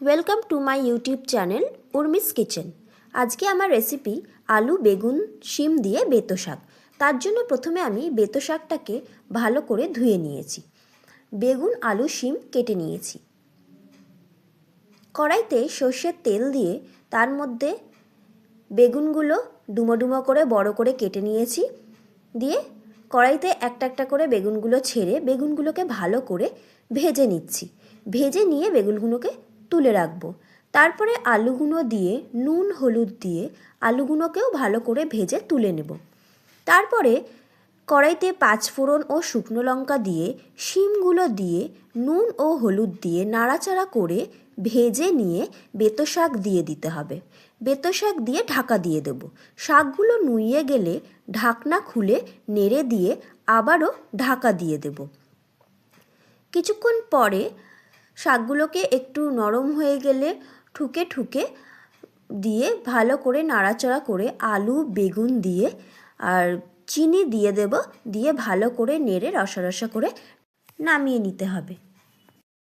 Welcome to my YouTube channel Urmi's kitchen. আজকে আমার recipe আলু বেগুন শিম দিয়ে বেতো শাক। তার জন্য প্রথমে আমি বেতো শাকটাকে ভালো করে ধুয়ে নিয়েছি। বেগুন আলু শিম কেটে নিয়েছি। কড়াইতে সর্ষের তেল দিয়ে তার মধ্যে বেগুনগুলো ডুমো ডুমো করে বড় করে কেটে নিয়েছি। দিয়ে কড়াইতে একটা একটা করে বেগুনগুলো ছেড়ে বেগুনগুলোকে ভালো করে ভেজে নিচ্ছি। ভেজে নিয়ে বেগুনগুলোকে তুলে রাখবো। তারপরে আলুগুলো দিয়ে নুন হলুদ দিয়ে আলুগুলোকেও ভালো করে ভেজে তুলে নেব। তারপরে কড়াইতে পাঁচফোড়ন ও শুকনো লঙ্কা দিয়ে শিমগুলো দিয়ে নুন ও হলুদ দিয়ে নাড়াচাড়া করে ভেজে নিয়ে বেতো শাক দিয়ে দিতে হবে। বেতো শাক দিয়ে ঢাকা দিয়ে দেব। শাকগুলো নুইয়ে গেলে ঢাকনা খুলে নেড়ে দিয়ে আবারও ঢাকা দিয়ে দেব। কিছুক্ষণ পরে শাকগুলোকে একটু নরম হয়ে গেলে ঠুকে ঠুকে দিয়ে ভালো করে নাড়াচাড়া করে আলু বেগুন দিয়ে আর চিনি দিয়ে দেব। দিয়ে ভালো করে নেড়ে রসা রসা করে নামিয়ে নিতে হবে।